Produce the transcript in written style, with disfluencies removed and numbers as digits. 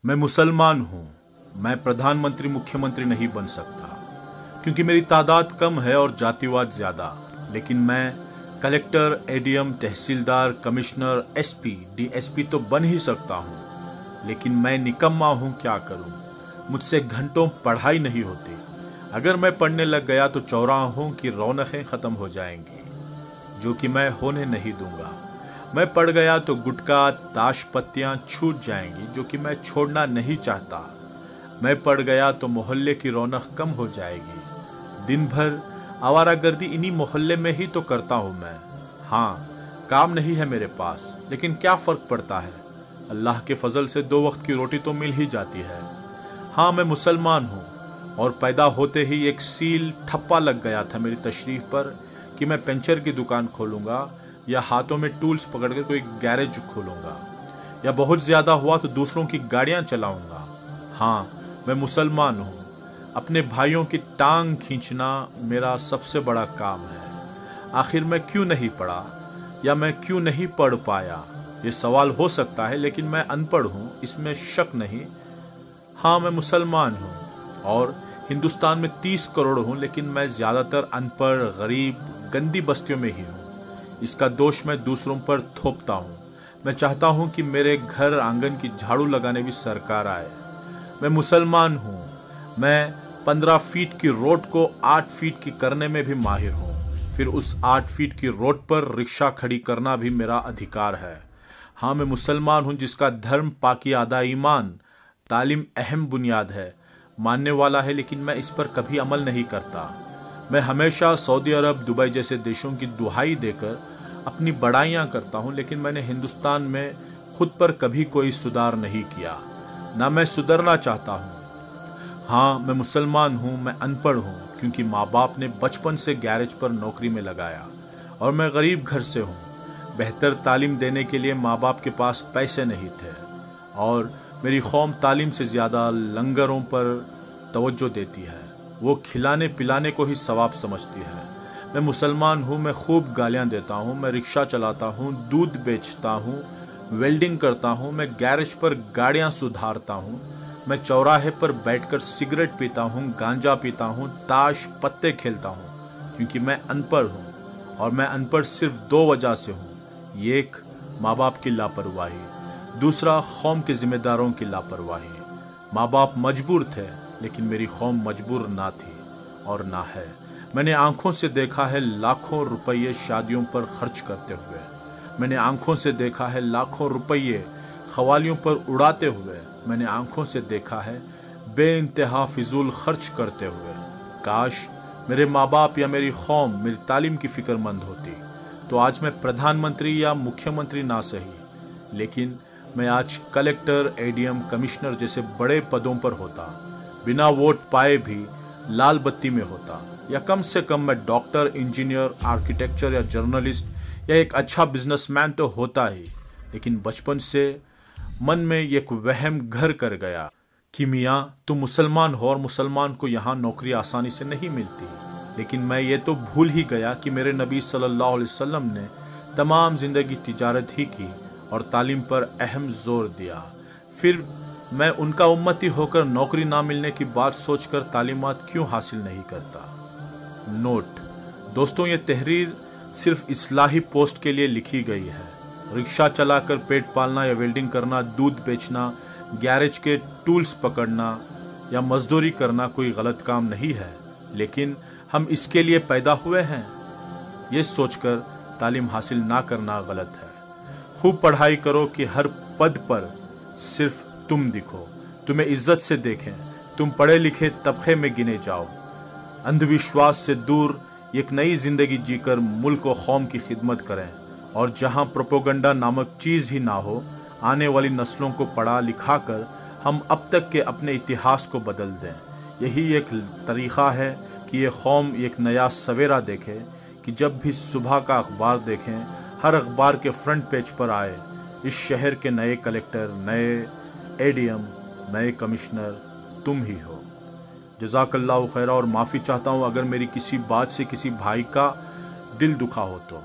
मैं मुसलमान हूँ। मैं प्रधानमंत्री मुख्यमंत्री नहीं बन सकता क्योंकि मेरी तादाद कम है और जातिवाद ज्यादा। लेकिन मैं कलेक्टर, एडीएम, तहसीलदार, कमिश्नर, एसपी, डीएसपी तो बन ही सकता हूँ। लेकिन मैं निकम्मा हूँ, क्या करूँ? मुझसे घंटों पढ़ाई नहीं होती। अगर मैं पढ़ने लग गया तो चौराहों की रौनकें खत्म हो जाएंगी, जो कि मैं होने नहीं दूंगा। मैं पढ़ गया तो गुटखा, ताश पत्तियां छूट जाएंगी, जो कि मैं छोड़ना नहीं चाहता। मैं पढ़ गया तो मोहल्ले की रौनक कम हो जाएगी। दिन भर आवारागर्दी इन्हीं मोहल्ले में ही तो करता हूं मैं। हाँ, काम नहीं है मेरे पास, लेकिन क्या फर्क पड़ता है? अल्लाह के फजल से 2 वक्त की रोटी तो मिल ही जाती है। हाँ, मैं मुसलमान हूँ और पैदा होते ही एक सील ठप्पा लग गया था मेरी तशरीफ पर कि मैं पंचर की दुकान खोलूंगा या हाथों में टूल्स पकड़कर कोई गैरेज खोलूंगा या बहुत ज्यादा हुआ तो दूसरों की गाड़ियां चलाऊंगा। हाँ, मैं मुसलमान हूँ। अपने भाइयों की टांग खींचना मेरा सबसे बड़ा काम है। आखिर मैं क्यों नहीं पढ़ा या मैं क्यों नहीं पढ़ पाया? ये सवाल हो सकता है, लेकिन मैं अनपढ़ हूँ, इसमें शक नहीं। हाँ, मैं मुसलमान हूँ और हिंदुस्तान में 30 करोड़ हूँ, लेकिन मैं ज्यादातर अनपढ़, गरीब, गंदी बस्तियों में ही हूँ। इसका दोष मैं दूसरों पर थोपता हूँ। मैं चाहता हूँ कि मेरे घर आंगन की झाड़ू लगाने भी सरकार आए। मैं मुसलमान हूँ। मैं 15 फीट की रोड को 8 फीट की करने में भी माहिर हूँ। फिर उस 8 फीट की रोड पर रिक्शा खड़ी करना भी मेरा अधिकार है। हाँ, मैं मुसलमान हूँ जिसका धर्म, पाकी, आदा, ईमान, तालीम अहम बुनियाद है, मानने वाला है, लेकिन मैं इस पर कभी अमल नहीं करता। मैं हमेशा सऊदी अरब, दुबई जैसे देशों की दुहाई देकर अपनी बड़ाइयाँ करता हूँ, लेकिन मैंने हिंदुस्तान में खुद पर कभी कोई सुधार नहीं किया, ना मैं सुधरना चाहता हूँ। हाँ, मैं मुसलमान हूँ। मैं अनपढ़ हूँ क्योंकि माँ बाप ने बचपन से गैरेज पर नौकरी में लगाया और मैं गरीब घर से हूँ। बेहतर तालीम देने के लिए माँ बाप के पास पैसे नहीं थे और मेरी कौम तालीम से ज़्यादा लंगरों पर तवज्जो देती है। वो खिलाने पिलाने को ही सवाब समझती है। मैं मुसलमान हूँ। मैं खूब गालियाँ देता हूँ। मैं रिक्शा चलाता हूँ, दूध बेचता हूँ, वेल्डिंग करता हूँ। मैं गैरेज पर गाड़ियाँ सुधारता हूँ। मैं चौराहे पर बैठकर सिगरेट पीता हूँ, गांजा पीता हूँ, ताश पत्ते खेलता हूँ, क्योंकि मैं अनपढ़ हूँ। और मैं अनपढ़ सिर्फ 2 वजह से हूँ। एक, माँ बाप की लापरवाही, दूसरा, कौम के जिम्मेदारों की लापरवाही। माँ बाप मजबूर थे, लेकिन मेरी कौम मजबूर ना थी और ना है। मैंने आंखों से देखा है लाखों रुपये शादियों पर खर्च करते हुए। मैंने आंखों से देखा है लाखों रुपये खवालियों पर उड़ाते हुए। मैंने आंखों से देखा है बेइंतहा फिजूल खर्च करते हुए। काश मेरे माँ बाप या मेरी कौम मेरी तालीम की फिक्रमंद होती तो आज मैं प्रधानमंत्री या मुख्यमंत्री ना सही, लेकिन मैं आज कलेक्टर, एडीएम, कमिश्नर जैसे बड़े पदों पर होता। बिना वोट पाए भी लाल बत्ती में होता, या कम से कम मैं डॉक्टर, इंजीनियर, आर्किटेक्चर या जर्नलिस्ट या एक अच्छा बिजनेसमैन तो होता ही। लेकिन बचपन से मन में एक वहम घर कर गया कि मियाँ तुम मुसलमान हो और मुसलमान को यहाँ नौकरी आसानी से नहीं मिलती। लेकिन मैं ये तो भूल ही गया कि मेरे नबी सल्लल्लाहु अलैहि वसल्लम ने तमाम जिंदगी तिजारत ही की और तालीम पर अहम जोर दिया। फिर मैं उनका उम्मती होकर नौकरी ना मिलने की बात सोचकर तालीमात क्यों हासिल नहीं करता। नोट दोस्तों, ये तहरीर सिर्फ इस्लाही पोस्ट के लिए लिखी गई है। रिक्शा चलाकर पेट पालना या वेल्डिंग करना, दूध बेचना, गैरेज के टूल्स पकड़ना या मजदूरी करना कोई गलत काम नहीं है, लेकिन हम इसके लिए पैदा हुए हैं। ये सोचकर तालीम हासिल ना करना गलत है। खूब पढ़ाई करो कि हर पद पर सिर्फ तुम दिखो, तुम्हें इज्जत से देखें, तुम पढ़े लिखे तबके में गिने जाओ। अंधविश्वास से दूर एक नई जिंदगी जीकर मुल्क और कौम की खिदमत करें, और जहां प्रोपोगंडा नामक चीज ही ना हो, आने वाली नस्लों को पढ़ा लिखा कर हम अब तक के अपने इतिहास को बदल दें। यही एक तरीक़ा है कि ये कौम एक नया सवेरा देखे, कि जब भी सुबह का अखबार देखें, हर अखबार के फ्रंट पेज पर आए इस शहर के नए कलेक्टर, नए एडीएम, नए कमिश्नर तुम ही हो। जज़ाकल्लाहु खैरा। और माफ़ी चाहता हूँ अगर मेरी किसी बात से किसी भाई का दिल दुखा हो तो।